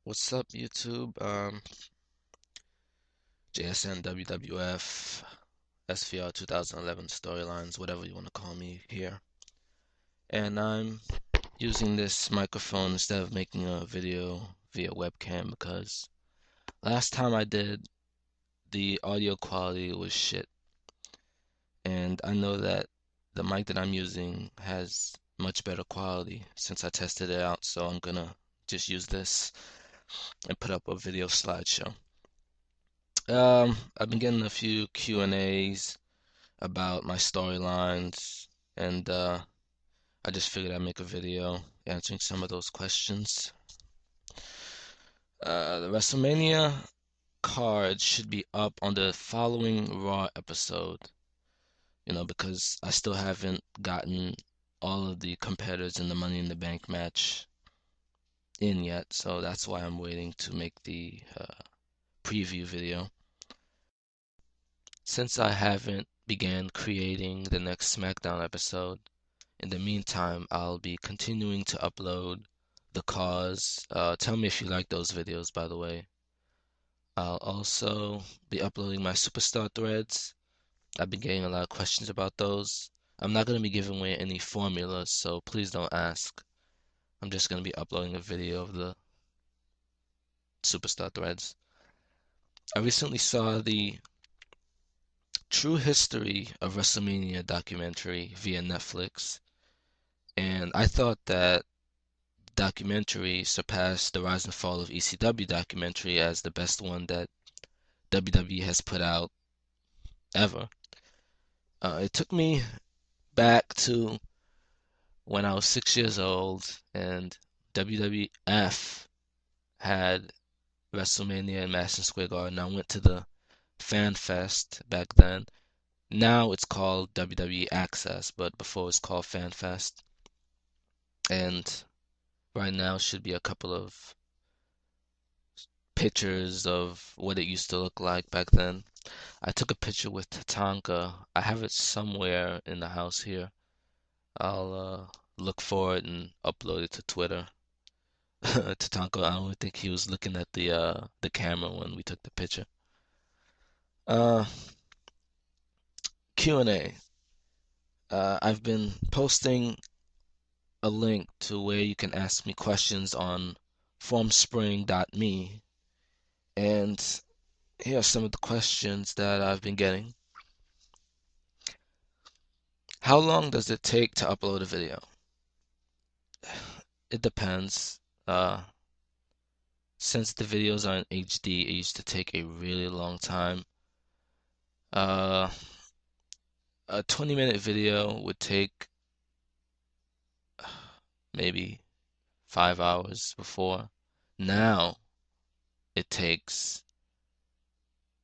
What's up, YouTube? JSN, WWF, SvR 2011 storylines, whatever you want to call me here. And I'm using this microphone instead of making a video via webcam because last time I did, the audio quality was shit. And I know that the mic that I'm using has much better quality since I tested it out, so I'm gonna just use this and put up a video slideshow. I've been getting a few Q&As about my storylines, and I just figured I'd make a video answering some of those questions. The WrestleMania card should be up on the following Raw episode, because I still haven't gotten all of the competitors in the Money in the Bank match in yet, so that's why I'm waiting to make the preview video. Since I haven't began creating the next SmackDown episode, in the meantime, I'll be continuing to upload the cause. Tell me if you like those videos, by the way. I'll also be uploading my superstar threads. I've been getting a lot of questions about those. I'm not going to be giving away any formulas, so please don't ask. I'm just going to be uploading a video of the superstar threads. I recently saw the True History of WrestleMania documentary via Netflix, and I thought that documentary surpassed the Rise and Fall of ECW documentary as the best one that WWE has put out ever. It took me back to when I was 6 years old and WWF had WrestleMania in Madison Square Garden. I went to the Fan Fest back then. Now it's called WWE Access, but before it's called Fan Fest. And right now should be a couple of pictures of what it used to look like back then. I took a picture with Tatanka. I have it somewhere in the house here. I'll look for it and upload it to Twitter. Tatanka, I don't think he was looking at the camera when we took the picture. Uh, Q&A. I've been posting a link to where you can ask me questions on formspring.me, and here are some of the questions that I've been getting. How long does it take to upload a video? It depends. Since the videos are in HD, it used to take a really long time. Uh, a 20-minute video would take maybe 5 hours before. Now it takes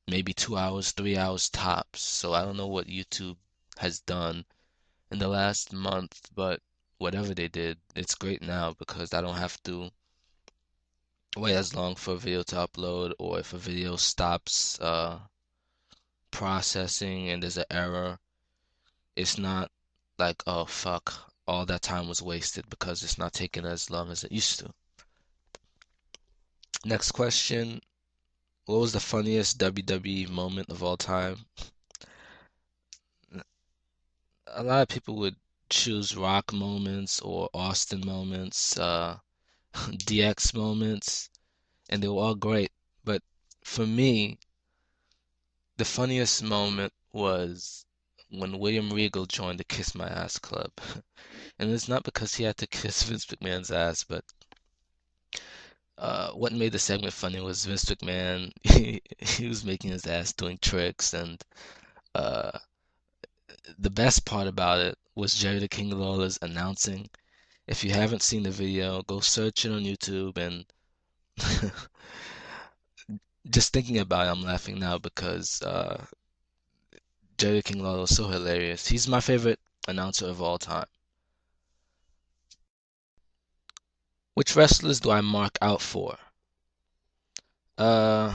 maybe 2 hours, 3 hours tops. So I don't know what YouTube has done in the last month, but whatever they did, it's great now because I don't have to wait as long for a video to upload, or if a video stops processing and there's an error, it's not like, oh fuck, all that time was wasted because it's not taking as long as it used to. Next question. What was the funniest WWE moment of all time? A lot of people would choose Rock moments or Austin moments, DX moments, and they were all great. But for me, the funniest moment was when William Regal joined the Kiss My Ass Club. And it's not because he had to kiss Vince McMahon's ass, but what made the segment funny was Vince McMahon. He was making his ass doing tricks, and uh, the best part about it was Jerry the King Lawler's announcing. If you haven't seen the video, go search it on YouTube, and just thinking about it, I'm laughing now because Jerry the King Lawler is so hilarious. He's my favorite announcer of all time. Which wrestlers do I mark out for? Uh,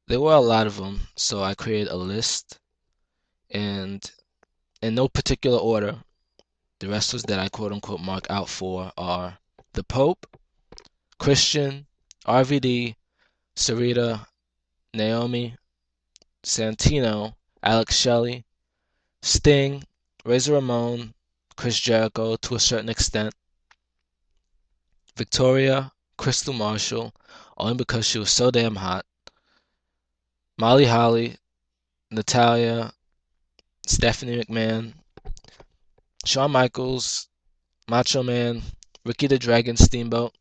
there were a lot of them, so I created a list, and in no particular order, the wrestlers that I quote unquote mark out for are the Pope, Christian, RVD, Sarita, Naomi, Santino, Alex Shelley, Sting, Razor Ramon, Chris Jericho to a certain extent, Victoria, Crystal Marshall, only because she was so damn hot, Molly Holly, Natalia, Stephanie McMahon, Shawn Michaels, Macho Man, Ricky the Dragon Steamboat,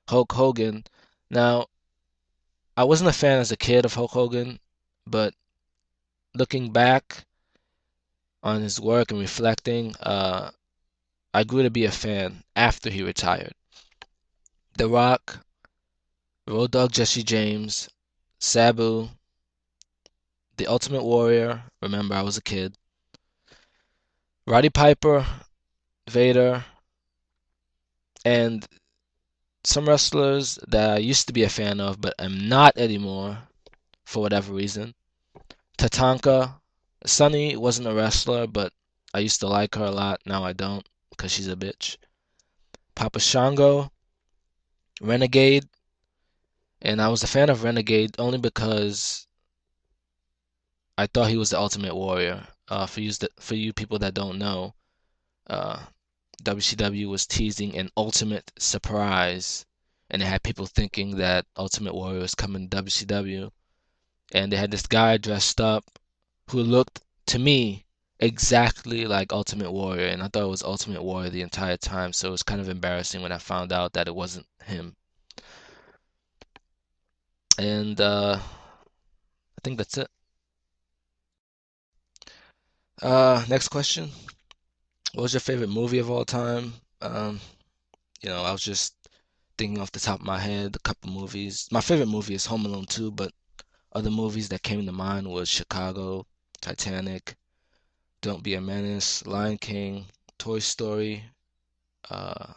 Hulk Hogan. Now, I wasn't a fan as a kid of Hulk Hogan, but looking back on his work and reflecting, I grew to be a fan after he retired. The Rock, Road Dogg Jesse James, Sabu, The Ultimate Warrior. Remember, I was a kid. Roddy Piper, Vader, and some wrestlers that I used to be a fan of, but am not anymore for whatever reason. Tatanka. Sunny wasn't a wrestler, but I used to like her a lot. Now I don't because she's a bitch. Papa Shango, Renegade, and I was a fan of Renegade only because I thought he was the Ultimate Warrior. For you people that don't know, uh, WCW was teasing an Ultimate Surprise, and it had people thinking that Ultimate Warrior was coming to WCW, and they had this guy dressed up who looked to me exactly like Ultimate Warrior, and I thought it was Ultimate Warrior the entire time, so it was kind of embarrassing when I found out that it wasn't him. And I think that's it. Next question. What was your favorite movie of all time? I was just thinking off the top of my head, a couple movies. My favorite movie is Home Alone 2, but other movies that came to mind was Chicago, Titanic, Don't Be a Menace, Lion King, Toy Story, uh,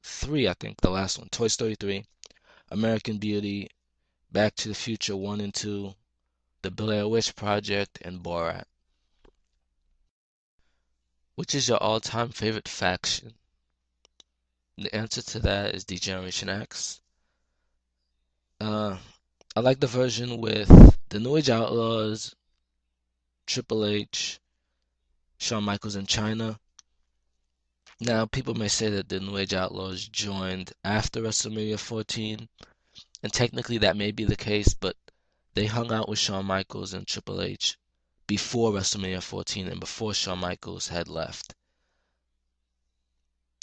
3, I think, the last one, Toy Story 3, American Beauty, Back to the Future 1 and 2, The Blair Witch Project, and Borat. Which is your all-time favorite faction? The answer to that is Degeneration X. Uh, I like the version with the New Age Outlaws, Triple H, Shawn Michaels, and China. Now, people may say that the New Age Outlaws joined after WrestleMania 14, and technically that may be the case, but they hung out with Shawn Michaels and Triple H before WrestleMania 14 and before Shawn Michaels had left.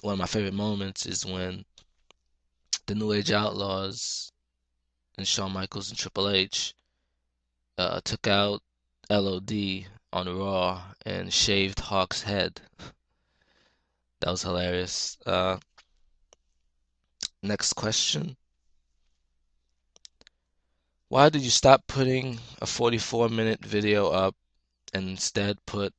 One of my favorite moments is when the New Age Outlaws and Shawn Michaels and Triple H took out LOD on Raw and shaved Hawk's head. That was hilarious. Next question. Why did you stop putting a 44-minute video up and instead put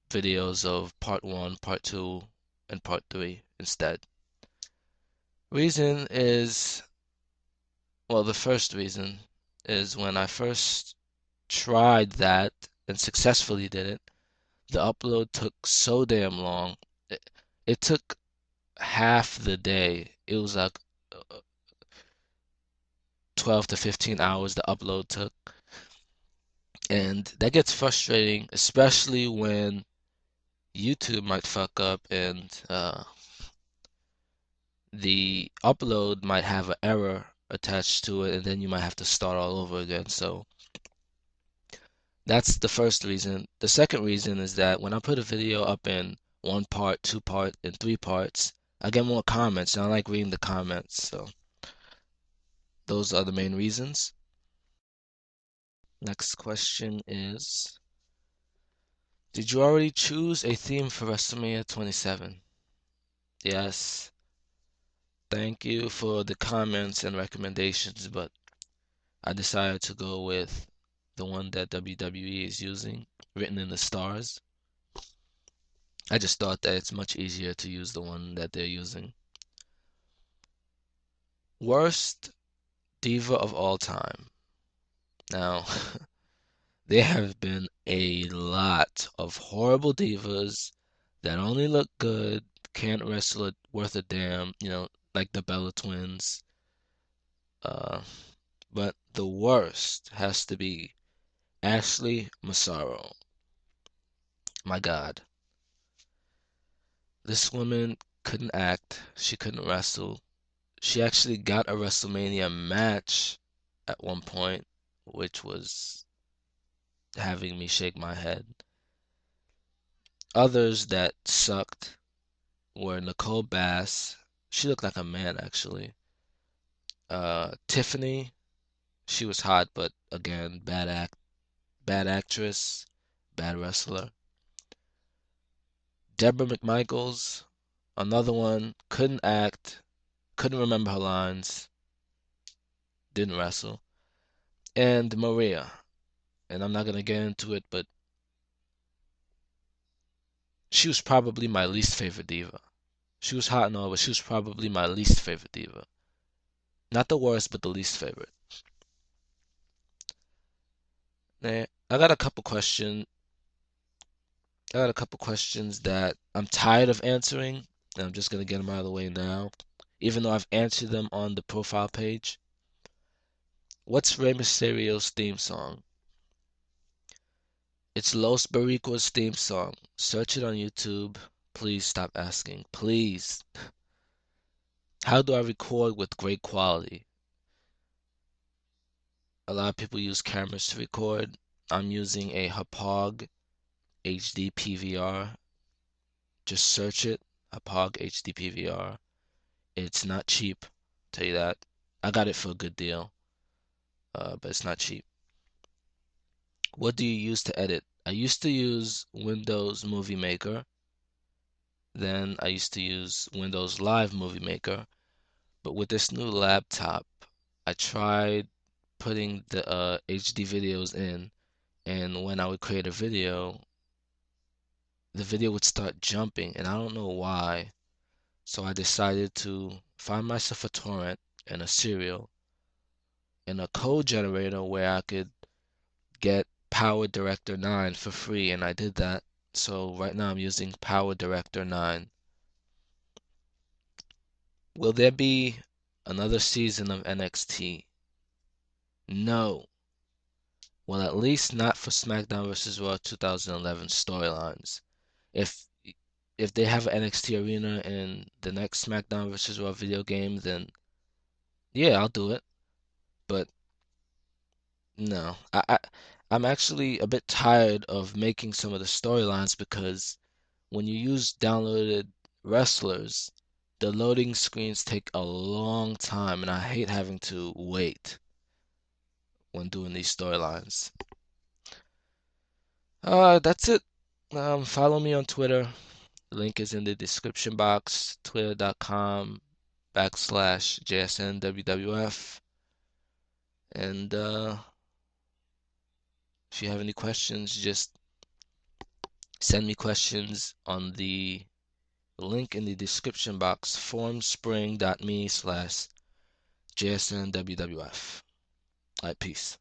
videos of part 1, part 2, and part 3 instead? Reason is, well, the first reason is when I first tried that and successfully did it, the upload took so damn long. It took half the day. It was like 12 to 15 hours the upload took. And that gets frustrating, especially when YouTube might fuck up and the upload might have an error attached to it, and then you might have to start all over again. So that's the first reason. The second reason is that when I put a video up in 1 part, 2 part, and 3 parts, I get more comments, and I like reading the comments. So those are the main reasons. Next question is, did you already choose a theme for WrestleMania 27? Yes. Thank you for the comments and recommendations, but I decided to go with the one that WWE is using, Written in the Stars. I just thought that it's much easier to use the one that they're using. Worst diva of all time. Now, there have been a lot of horrible divas that only look good, can't wrestle it worth a damn, like the Bella Twins. Uh, but the worst has to be Ashley Massaro. My God. This woman couldn't act. She couldn't wrestle. She actually got a WrestleMania match at one point, which was having me shake my head. Others that sucked were Nicole Bass. She looked like a man, actually. Tiffany, she was hot, but again, bad actress, bad wrestler. Deborah McMichaels, another one, couldn't act, couldn't remember her lines, didn't wrestle. And Maria, and I'm not gonna get into it, but she was probably my least favorite diva. She was hot and all, but she was probably my least favorite diva. Not the worst, but the least favorite. Now, I got a couple questions. I got a couple questions that I'm tired of answering, and I'm just gonna get them out of the way now, even though I've answered them on the profile page. What's Rey Mysterio's theme song? It's Los Barriqua's theme song. Search it on YouTube. Please stop asking. Please. How do I record with great quality? A lot of people use cameras to record. I'm using a Hapog HD PVR. Just search it, Hapog HD PVR. It's not cheap, tell you that. I got it for a good deal, but it's not cheap. What do you use to edit? I used to use Windows Movie Maker. Then I used to use Windows Live Movie Maker. But with this new laptop, I tried putting the HD videos in, and when I would create a video, the video would start jumping, and I don't know why. So I decided to find myself a torrent and a serial and a code generator where I could get Power Director 9 for free, and I did that. So right now I'm using Power Director 9. Will there be another season of NXT? No. Well, at least not for SmackDown vs. Raw 2011 storylines. If if they have an NXT arena in the next SmackDown vs. Raw video game, then yeah, I'll do it. But no, I'm actually a bit tired of making some of the storylines because when you use downloaded wrestlers, the loading screens take a long time, and I hate having to wait when doing these storylines. That's it. Follow me on Twitter. The link is in the description box, twitter.com/JSNWWF. And if you have any questions, just send me questions on the link in the description box, formspring.me/JSNWWF. All right, peace.